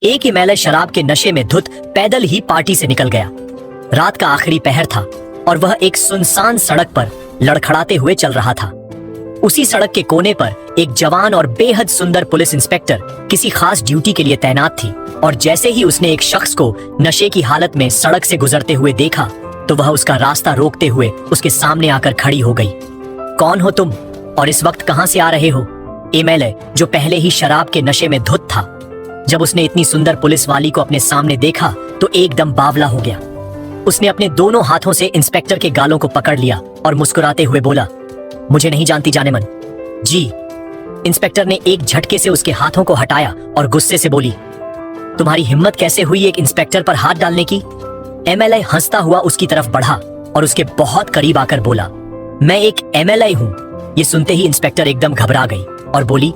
एक एमएलए शराब के नशे में धुत पैदल ही पार्टी से निकल गया। रात का आखिरी पहर था और वह एक सुनसान सड़क पर लड़खड़ाते हुए चल रहा था। उसी सड़क के कोने पर एक जवान और बेहद सुंदर पुलिस इंस्पेक्टर किसी खास ड्यूटी के लिए तैनात थी और जैसे ही उसने एक शख्स को नशे की हालत में सड़क से गुजरते हुए देखा तो वह उसका रास्ता रोकते हुए उसके सामने आकर खड़ी हो गई। कौन हो तुम और इस वक्त कहां से आ रहे हो? एमएलए, जो पहले ही शराब के नशे में धुत था, जब उसने इतनी सुंदर पुलिस वाली को अपने सामने देखा तो एकदम बावला हो गया। उसने अपने दोनों हाथों से इंस्पेक्टर के गालों को पकड़ लिया और मुस्कुराते हुए बोला, मुझे नहीं जानती जाने मन। जी। इंस्पेक्टर ने एक झटके से उसके हाथों को हटाया और गुस्से से बोली, तुम्हारी हिम्मत कैसे हुई एक इंस्पेक्टर पर हाथ डालने की? एमएलए हंसता हुआ उसकी तरफ बढ़ा और उसके बहुत करीब आकर बोला, मैं एक एमएलए हूं। ये सुनते ही इंस्पेक्टर एकदम घबरा गई और बोली,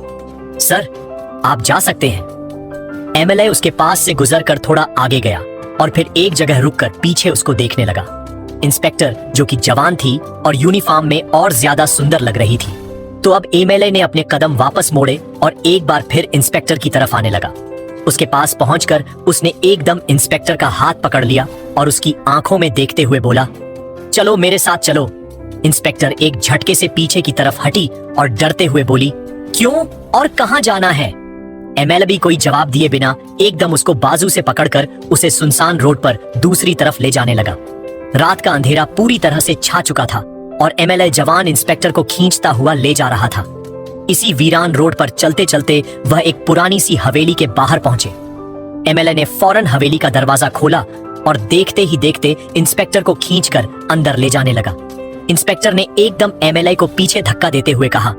सर आप जा सकते हैं। एमएलए उसके पास से गुजरकर थोड़ा आगे गया और फिर एक जगह रुककर पीछे उसको देखने लगा। इंस्पेक्टर, जो कि जवान थी और यूनिफॉर्म में और ज्यादा सुंदर लग रही थी, तो अब एमएलए ने अपने कदम वापस मोड़े और एक बार फिर इंस्पेक्टर की तरफ आने लगा। उसके पास पहुंचकर उसने एकदम इंस्पेक्टर का हाथ पकड़ लिया और उसकी आंखों में देखते हुए बोला, चलो मेरे साथ चलो। इंस्पेक्टर एक झटके से पीछे की तरफ हटी और डरते हुए बोली, क्यों और कहां जाना है? एमएलए भी कोई जवाब दिए बिना एकदम उसको बाजू से पकड़कर उसे सुनसान रोड पर दूसरी तरफ ले जाने लगा। रात का अंधेरा पूरी तरह से छा चुका था और एमएलए जवान इंस्पेक्टर को खींचता हुआ ले जा रहा था। इसी वीरान रोड पर चलते चलते वह एक पुरानी सी हवेली के बाहर पहुंचे। एमएलए ने फौरन हवेली का दरवाजा खोला और देखते ही देखते इंस्पेक्टर को खींचकर अंदर ले जाने लगा। इंस्पेक्टर ने एकदम एमएलए को पीछे धक्का देते हुए कहा,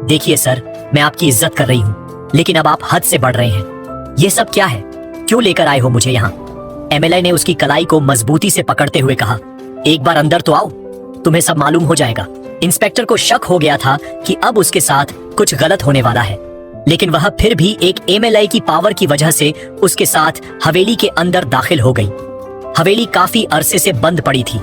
देखिए सर, मैं आपकी इज्जत कर रही हूँ, लेकिन अब आप हद से बढ़ रहे हैं। ये सब क्या है? क्यों लेकर आए हो मुझे यहाँ? एमएलए ने उसकी कलाई को मजबूती से पकड़ते हुए कहा, एक बार अंदर तो आओ, तुम्हें सब मालूम हो जाएगा। इंस्पेक्टर को शक हो गया था कि अब उसके साथ कुछ गलत होने वाला है, लेकिन वह फिर भी एक एमएलए की पावर की वजह से उसके साथ हवेली के अंदर दाखिल हो गई। हवेली काफी अरसे से बंद पड़ी थी।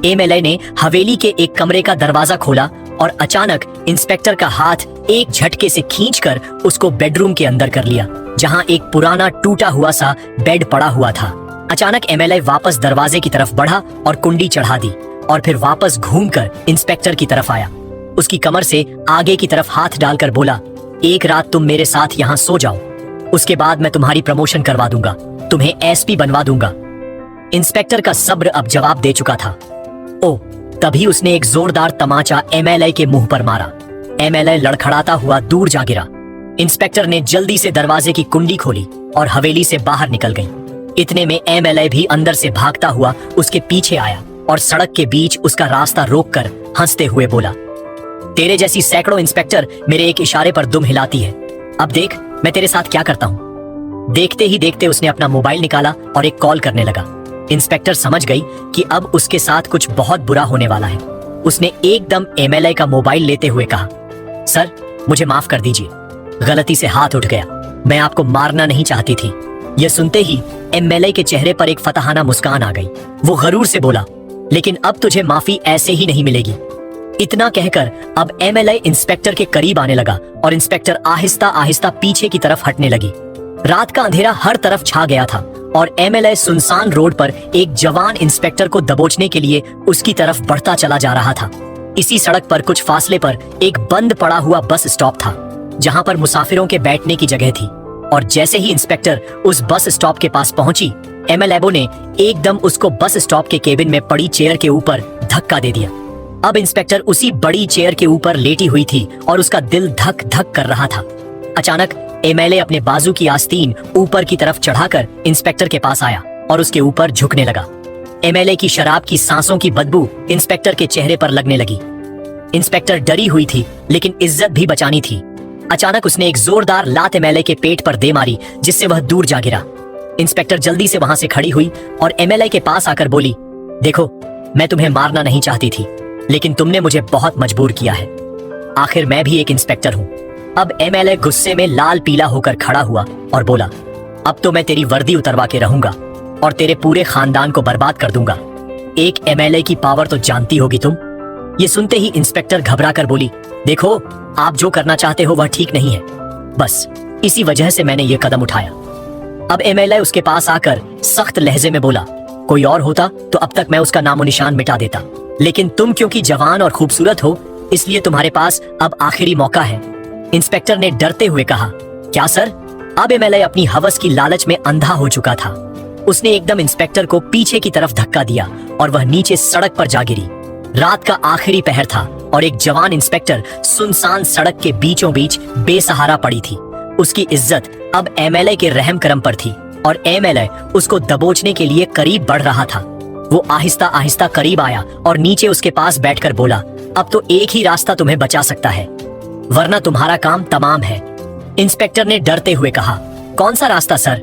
एमएलए ने हवेली के एक कमरे का दरवाजा खोला और अचानक इंस्पेक्टर का हाथ एक झटके से खींचकर उसको बेडरूम के अंदर कर लिया, जहां एक पुराना टूटा हुआ सा बेड पड़ा हुआ था। अचानक एमएलए वापस दरवाजे की तरफ बढ़ा और कुंडी चढ़ा दी और फिर वापस घूमकर इंस्पेक्टर की तरफ आया। उसकी कमर से आगे की तरफ हाथ डालकर बोला, एक रात तुम मेरे साथ यहाँ सो जाओ, उसके बाद मैं तुम्हारी प्रमोशन करवा दूंगा, तुम्हें एसपी बनवा दूंगा। इंस्पेक्टर का सब्र अब जवाब दे चुका था। ओ, तभी उसने एक जोरदार तमाचा एमएलए के मुंह पर मारा। एमएलए लड़खड़ाता हुआ दूर जा गिरा। इंस्पेक्टर ने जल्दी से दरवाजे की कुंडी खोली और हवेली से बाहर निकल गई। इतने में एमएलए भी अंदर से भागता हुआ उसके पीछे आया और सड़क के बीच उसका रास्ता रोककर हंसते हुए बोला, तेरे जैसी सैकड़ों इंस्पेक्टर मेरे एक इशारे पर दुम हिलाती है। अब देख मैं तेरे साथ क्या करता हूँ। देखते ही देखते उसने अपना मोबाइल निकाला और एक कॉल करने लगा। इंस्पेक्टर समझ गई कि अब उसके साथ कुछ बहुत बुरा होने वाला है। उसने एकदम एमएलए का मोबाइल लेते हुए कहा, सर मुझे माफ कर दीजिए, गलती से हाथ उठ गया, मैं आपको मारना नहीं चाहती थी। यह सुनते ही एमएलए के चेहरे पर एक फतहाना मुस्कान आ गई। वो गरूर से बोला, लेकिन अब तुझे माफी ऐसे ही नहीं मिलेगी। इतना कहकर अब एमएलए इंस्पेक्टर के करीब आने लगा और इंस्पेक्टर आहिस्ता आहिस्ता पीछे की तरफ हटने लगी। रात का अंधेरा हर तरफ छा गया था और एमएलए सुनसान रोड पर एक जवान इंस्पेक्टर को दबोचने के लिए उसकी तरफ बढ़ता चला जा रहा था। इसी सड़क पर कुछ फासले पर एक बंद पड़ा हुआ बस स्टॉप था, जहां पर मुसाफिरों के बैठने की जगह थी। और जैसे ही इंस्पेक्टर उस बस स्टॉप के पास पहुंची, एमएलए ने एकदम उसको बस स्टॉप के केबिन में पड़ी चेयर के ऊपर धक्का दे दिया। अब इंस्पेक्टर उसी बड़ी चेयर के ऊपर लेटी हुई थी और उसका दिल धक धक कर रहा था। अचानक एमएलए अपने बाजू की आस्तीन ऊपर की तरफ चढ़ाकर इंस्पेक्टर के पास आया और उसके ऊपर झुकने लगा। एमएलए की शराब की सांसों की बदबू इंस्पेक्टर के चेहरे पर लगने लगी। इंस्पेक्टर डरी हुई थी, लेकिन इज्जत भी बचानी थी। अचानक उसने एक जोरदार लात एमएलए के पेट पर दे मारी, जिससे वह दूर जा गिरा। इंस्पेक्टर जल्दी से वहां से खड़ी हुई और एमएलए के पास आकर बोली, देखो मैं तुम्हें मारना नहीं चाहती थी, लेकिन तुमने मुझे बहुत मजबूर किया है। आखिर मैं भी एक इंस्पेक्टर हूँ। अब एमएलए गुस्से में लाल पीला होकर खड़ा हुआ और बोला, अब तो मैं तेरी वर्दी उतरवा के रहूंगा और तेरे पूरे खानदान को बर्बाद कर दूंगा। एक एमएलए की पावर तो जानती होगी तुम। ये सुनते ही इंस्पेक्टर घबरा कर बोली, देखो आप जो करना चाहते हो वह ठीक नहीं है, बस इसी वजह से मैंने ये कदम उठाया। अब एमएलए उसके पास आकर सख्त लहजे में बोला, कोई और होता तो अब तक मैं उसका नामो निशान मिटा देता, लेकिन तुम क्योंकि जवान और खूबसूरत हो इसलिए तुम्हारे पास अब आखिरी मौका है। इंस्पेक्टर ने डरते हुए कहा, क्या सर? अब एमएलए अपनी हवस की लालच में अंधा हो चुका था। उसने एकदम इंस्पेक्टर को पीछे की तरफ धक्का दिया और वह नीचे सड़क पर जा गिरी। रात का आखिरी पहर था और एक जवान इंस्पेक्टर सुनसान सड़क के बीचों बीच बेसहारा पड़ी थी। उसकी इज्जत अब एमएलए के रहम करम पर थी और एमएलए उसको दबोचने के लिए करीब बढ़ रहा था। वो आहिस्ता आहिस्ता करीब आया और नीचे उसके पास बैठकर बोला, अब तो एक ही रास्ता तुम्हें बचा सकता है, वरना तुम्हारा काम तमाम है। इंस्पेक्टर ने डरते हुए कहा, कौन सा रास्ता सर?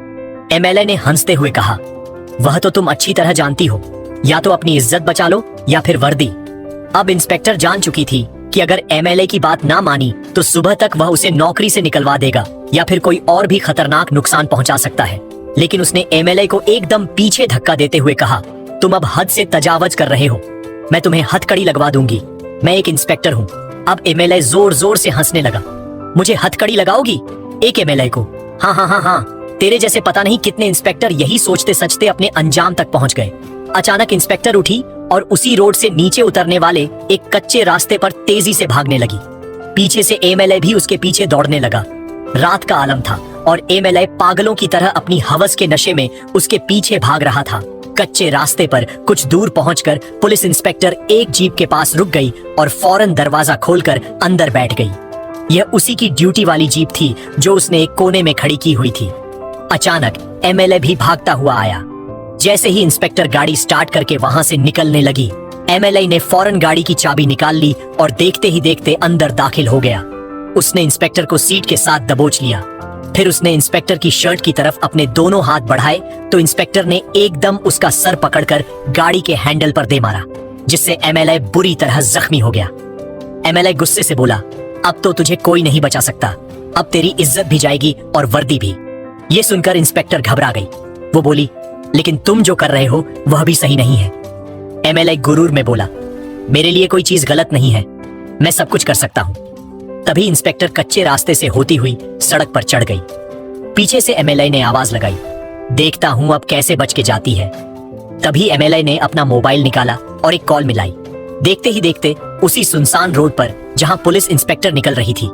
एमएलए ने हंसते हुए कहा, वह तो तुम अच्छी तरह जानती हो, या तो अपनी इज्जत बचा लो या फिर वर्दी। अब इंस्पेक्टर जान चुकी थी कि अगर एमएलए की बात ना मानी तो सुबह तक वह उसे नौकरी से निकलवा देगा या फिर कोई और भी खतरनाक नुकसान पहुंचा सकता है। लेकिन उसने एमएलए को एकदम पीछे धक्का देते हुए कहा, तुम अब हद से तजावज कर रहे हो, मैं तुम्हें हथकड़ी लगवा दूंगी, मैं एक इंस्पेक्टर हूँ। अब एमएलए जोर जोर से हंसने लगा, मुझे हथकड़ी लगाओगी? एक एमएलए को? हाँ हाँ हाँ हाँ, तेरे जैसे पता नहीं कितने इंस्पेक्टर यही सोचते सचते अपने अंजाम तक पहुंच गए। अचानक इंस्पेक्टर उठी और उसी रोड से नीचे उतरने वाले एक कच्चे रास्ते पर तेजी से भागने लगी। पीछे से एमएलए भी उसके पीछे दौड़ने लगा। रात का आलम था और एमएलए पागलों की तरह अपनी हवस के नशे में उसके पीछे भाग रहा था। कच्चे रास्ते पर कुछ दूर पहुंचकर पुलिस इंस्पेक्टर एक जीप के पास रुक गई और फौरन दरवाजा खोलकर अंदर बैठ गई। यह उसी की ड्यूटी वाली जीप थी जो उसने एक कोने में खड़ी की हुई थी। अचानक एमएलए भी भागता हुआ आया। जैसे ही इंस्पेक्टर गाड़ी स्टार्ट करके वहां से निकलने लगी, एमएलए ने फौरन गाड़ी की चाबी निकाल ली और देखते ही देखते अंदर दाखिल हो गया। उसने इंस्पेक्टर को सीट के साथ दबोच लिया। फिर उसने इंस्पेक्टर की शर्ट की तरफ अपने दोनों हाथ बढ़ाए तो इंस्पेक्टर ने एकदम उसका सर पकड़कर गाड़ी के हैंडल पर दे मारा, जिससे एमएलए बुरी तरह जख्मी हो गया। एमएलए गुस्से से बोला, अब तो तुझे कोई नहीं बचा सकता, अब तेरी इज्जत भी जाएगी और वर्दी भी। ये सुनकर इंस्पेक्टर घबरा गई। वो बोली, लेकिन तुम जो कर रहे हो वह भी सही नहीं है। एमएलए गुरूर में बोला, मेरे लिए कोई चीज गलत नहीं है, मैं सब कुछ कर सकता हूं। तभी इंस्पेक्टर कच्चे रास्ते से होती हुई सड़क पर चढ़ गई। पीछे से एमएलए ने आवाज लगाई, देखता हूं अब कैसे बच के जाती है। तभी एमएलए ने अपना मोबाइल निकाला और एक कॉल मिलाई। देखते ही देखते उसी सुनसान रोड पर जहां पुलिस इंस्पेक्टर निकल रही थी,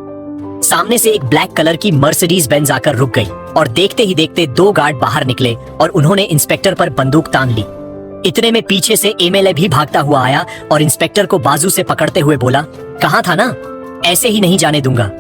सामने से एक ब्लैक कलर की मर्सिडीज बेंज आकर रुक गई और देखते ही देखते दो गार्ड बाहर निकले और उन्होंने इंस्पेक्टर पर बंदूक तान ली। इतने में पीछे से एमएलए भी भागता हुआ आया और इंस्पेक्टर को बाजू से पकड़ते हुए बोला, कहा था ना, ऐसे ही नहीं जाने दूंगा।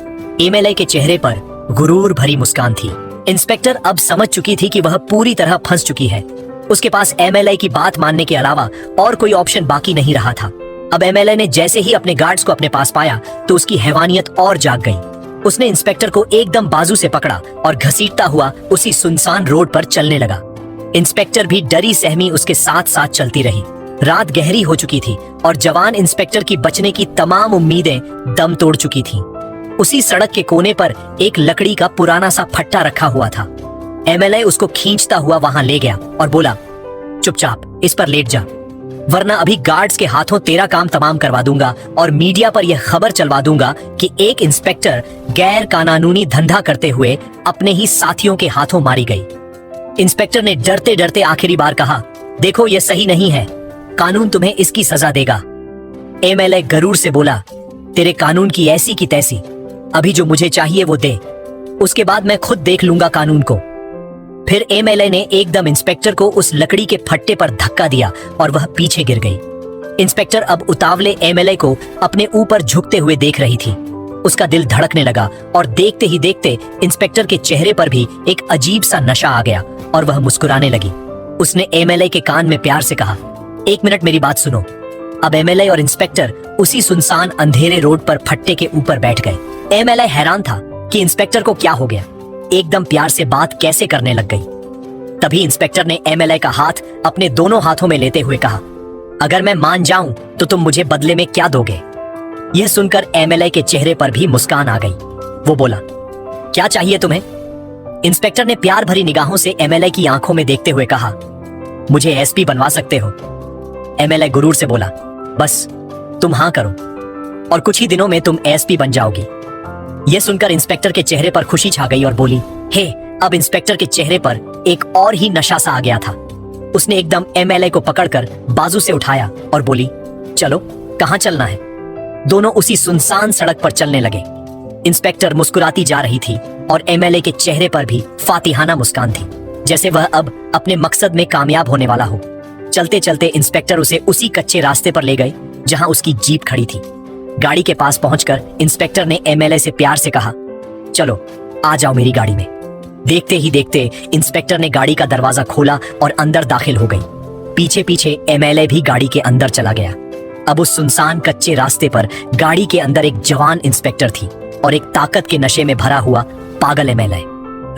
एमएलए के चेहरे पर गुरूर भरी मुस्कान थी। इंस्पेक्टर अब समझ चुकी थी कि वह पूरी तरह फंस चुकी है। उसके पास एमएलए की बात मानने के अलावा और कोई ऑप्शन बाकी नहीं रहा था। अब एमएलए ने जैसे ही अपने गार्ड्स को अपने पास पाया तो उसकी हैवानियत और जाग गई। उसने इंस्पेक्टर को एकदम बाजू से पकड़ा और घसीटता हुआ उसी सुनसान रोड पर चलने लगा। इंस्पेक्टर भी डरी सहमी उसके साथ साथ चलती रही। रात गहरी हो चुकी थी और जवान इंस्पेक्टर की बचने की तमाम उम्मीदें दम तोड़ चुकी थीं। उसी सड़क के कोने पर एक लकड़ी का पुराना सा फट्टा रखा हुआ था। एमएलए उसको खींचता हुआ वहां ले गया और बोला, चुपचाप इस पर लेट जा, वरना अभी गार्ड्स के हाथों तेरा काम तमाम करवा दूंगा और मीडिया पर यह खबर चलवा दूंगा कि एक इंस्पेक्टर गैर कानूनी धंधा करते हुए अपने ही साथियों के हाथों मारी गई। इंस्पेक्टर ने डरते डरते आखिरी बार कहा, देखो यह सही नहीं है, कानून तुम्हें इसकी सजा देगा। एमएलए गरूर से बोला, तेरे कानून की ऐसी की तैसी, अभी जो मुझे चाहिए वो दे, उसके बाद मैं खुद देख लूंगा कानून को। फिर एमएलए ने एकदम इंस्पेक्टर को उस लकड़ी के फट्टे पर धक्का दिया और वह पीछे गिर गई। इंस्पेक्टर अब उतावले एमएलए को अपने ऊपर झुकते हुए देख रही थी। उसका दिल धड़कने लगा और देखते ही देखते इंस्पेक्टर के चेहरे पर भी एक अजीब सा नशा आ गया और वह मुस्कुराने लगी। उसने एमएलए के कान में प्यार से कहा, एक मिनट मेरी बात सुनो। अब एमएलए और इंस्पेक्टर उसी सुनसान अंधेरे रोड पर फट्टे के ऊपर बैठ गए। एमएलए हैरान था कि इंस्पेक्टर को क्या हो गया, एकदम प्यार से बात कैसे करने लग गई। तभी इंस्पेक्टर ने एमएलए का हाथ अपने दोनों हाथों में लेते हुए कहा, अगर मैं मान जाऊं तो तुम मुझे बदले में क्या दोगे? यह सुनकर एमएलए के चेहरे पर भी मुस्कान आ गई। वो बोला, क्या चाहिए तुम्हें? इंस्पेक्टर ने प्यार भरी निगाहों से एमएलए की आंखों में देखते हुए कहा, मुझे एसपी बनवा सकते हो? एमएलए गुरूर से बोला, बस तुम हां करो और कुछ ही दिनों में तुम एसपी बन जाओगी। यह सुनकर इंस्पेक्टर के चेहरे पर खुशी छा गई और बोली, हे अब इंस्पेक्टर के चेहरे पर एक और ही नशा सा आ गया था। उसने एकदम एमएलए को पकड़कर बाजू से उठाया और बोली, चलो, कहां चलना है? दोनों उसी सुनसान सड़क पर चलने लगे। इंस्पेक्टर मुस्कुराती जा रही थी और एमएलए के चेहरे पर भी फातिहाना मुस्कान थी, जैसे वह अब अपने मकसद में कामयाब होने वाला हो। चलते चलते इंस्पेक्टर उसे उसी कच्चे रास्ते पर ले गए जहां उसकी जीप खड़ी थी। गाड़ी के पास पहुंचकर इंस्पेक्टर ने एमएलए से प्यार से कहा, चलो आ जाओ मेरी गाड़ी में। देखते ही देखते इंस्पेक्टर ने गाड़ी का दरवाजा खोला और अंदर दाखिल हो गई। पीछे पीछे एमएलए भी गाड़ी के अंदर चला गया। अब उस सुनसान कच्चे रास्ते पर गाड़ी के अंदर एक जवान इंस्पेक्टर थी और एक ताकत के नशे में भरा हुआ पागल एमएलए।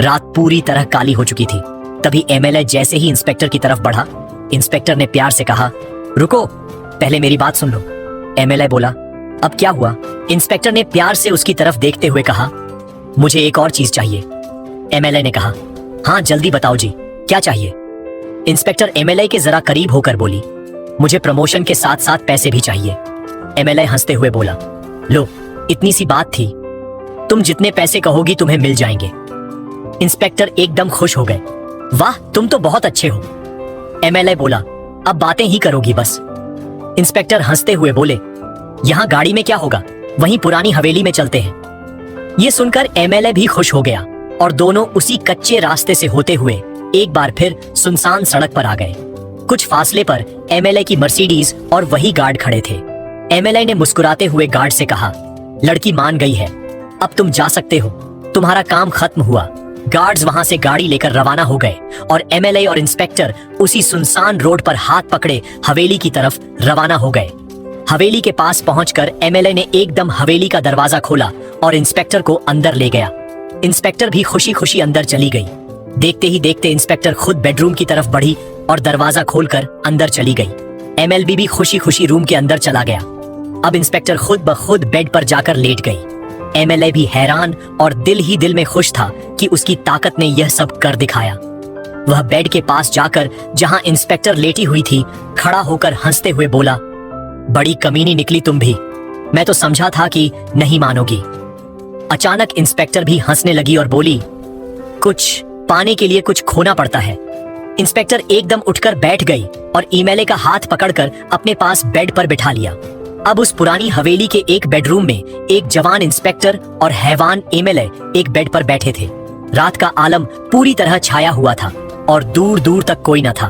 रात पूरी तरह काली हो चुकी थी। तभी एमएलए जैसे ही इंस्पेक्टर की तरफ बढ़ा, इंस्पेक्टर ने प्यार से कहा, रुको, पहले मेरी बात सुन लो। एमएलए बोला, अब क्या हुआ? इंस्पेक्टर ने प्यार से उसकी तरफ देखते हुए कहा, मुझे एक और चीज चाहिए। एमएलए ने कहा, हाँ जल्दी बताओ जी, क्या चाहिए? इंस्पेक्टर एमएलए के जरा करीब होकर बोली, मुझे प्रमोशन के साथ साथ पैसे भी चाहिए। एमएलए हंसते हुए बोला, लो, इतनी सी बात थी, तुम जितने पैसे कहोगी तुम्हें मिल जाएंगे। इंस्पेक्टर एकदम खुश हो गए। वाह, तुम तो बहुत अच्छे हो। एमएलए बोला, अब बातें ही करोगी बस। इंस्पेक्टर हंसते हुए बोले, यहां गाड़ी में क्या होगा, वहीं पुरानी हवेली में चलते हैं। यह सुनकर एमएलए भी खुश हो गया और दोनों उसी कच्चे रास्ते से होते हुए एक बार फिर सुनसान सड़क पर आ गए। कुछ फासले पर एमएलए की मर्सिडीज और वही गार्ड खड़े थे। एमएलए ने मुस्कुराते हुए गार्ड से कहा, लड़की मान गई है, अब तुम जा सकते हो, तुम्हारा काम खत्म हुआ। गार्ड्स वहां से गाड़ी लेकर रवाना हो गए और एमएलए और इंस्पेक्टर उसी सुनसान रोड पर हाथ पकड़े हवेली की तरफ रवाना हो गए। हवेली के पास पहुंचकर एमएलए ने एकदम हवेली का दरवाजा खोला और इंस्पेक्टर को अंदर ले गया। इंस्पेक्टर भी खुशी खुशी अंदर चली गई। देखते ही देखते इंस्पेक्टर खुद बेडरूम की तरफ बढ़ी और दरवाजा खोलकर अंदर चली गई। एमएलबी भी खुशी खुशी रूम के अंदर चला गया। अब इंस्पेक्टर खुद ब खुद बेड पर जाकर लेट गई। एमएलए भी हैरान और दिल ही दिल में खुश था कि उसकी ताकत ने यह सब कर दिखाया। वह बेड के पास जाकर जहां इंस्पेक्टर लेटी हुई थी, खड़ा होकर हंसते हुए बोला, बड़ी कमीनी निकली तुम भी, मैं तो समझा था कि नहीं मानोगी। अचानक इंस्पेक्टर भी हंसने लगी और बोली, कुछ पाने के लिए कुछ खोना पड़ता है। इंस्पेक्टर एकदम उठकर बैठ गई और एमएलए का हाथ पकड़कर अपने पास बेड पर बिठा लिया। अब उस पुरानी हवेली के एक बेडरूम में एक जवान इंस्पेक्टर और हैवान एमएलए एक बेड पर बैठे थे। रात का आलम पूरी तरह छाया हुआ था और दूर दूर तक कोई न था।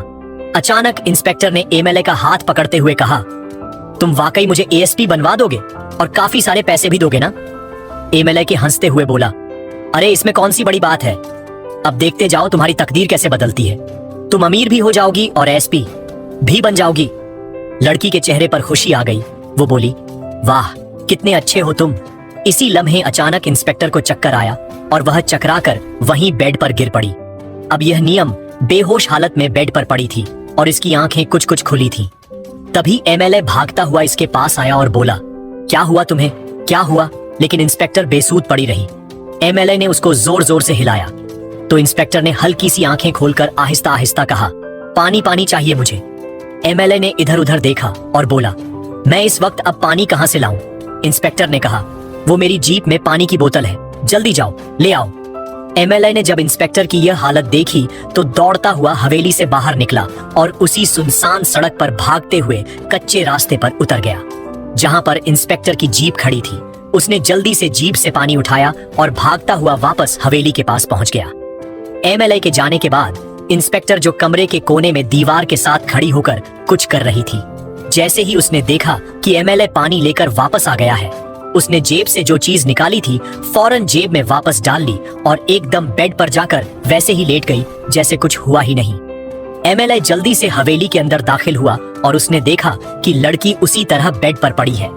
अचानक इंस्पेक्टर ने एमएलए का हाथ पकड़ते हुए कहा, तुम वाकई मुझे एएसपी बनवा दोगे और काफी सारे पैसे भी दोगे ना? एमएलए के हंसते हुए बोला, अरे इसमें कौन सी बड़ी बात है, अब देखते जाओ तुम्हारी तकदीर कैसे बदलती है। तुम अमीर भी हो जाओगी और एसपी भी बन जाओगी। लड़की के चेहरे पर खुशी आ गई। वो बोली, वाह कितने अच्छे हो तुम। इसी लम्हे अचानक इंस्पेक्टर को चक्कर आया और वह चकराकर वहीं बेड पर गिर पड़ी। अब यह नियम बेहोश हालत में बेड पर पड़ी थी और इसकी आंखें कुछ कुछ खुली थी। तभी एमएलए भागता हुआ इसके पास आया और बोला, क्या हुआ तुम्हें, क्या हुआ? लेकिन इंस्पेक्टर बेसूध पड़ी रही। एमएलए ने उसको जोर जोर से हिलाया तो इंस्पेक्टर ने हल्की सी आंखें खोलकर आहिस्ता आहिस्ता कहा, पानी पानी चाहिए मुझे। एमएलए ने इधर उधर देखा और बोला, मैं इस वक्त अब पानी कहां से लाऊं? इंस्पेक्टर ने कहा, वो मेरी जीप में पानी की बोतल है, जल्दी जाओ ले आओ। एमएलए ने जब इंस्पेक्टर की यह हालत देखी तो दौड़ता हुआ हवेली से बाहर निकला और उसी सुनसान सड़क पर भागते हुए कच्चे रास्ते पर उतर गया जहां पर इंस्पेक्टर की जीप खड़ी थी। उसने जल्दी से जीप से पानी उठाया और भागता हुआ वापस हवेली के पास पहुंच गया। एमएलए के जाने के बाद इंस्पेक्टर जो कमरे के कोने में दीवार के साथ खड़ी होकर कुछ कर रही थी, जैसे ही उसने देखा कि एमएलए पानी लेकर वापस आ गया है, उसने जेब से जो चीज निकाली थी फौरन जेब में वापस डाल ली और एकदम बेड पर जाकर वैसे ही लेट गई जैसे कुछ हुआ ही नहीं। एमएलए जल्दी से हवेली के अंदर दाखिल हुआ और उसने देखा कि लड़की उसी तरह बेड पर पड़ी है।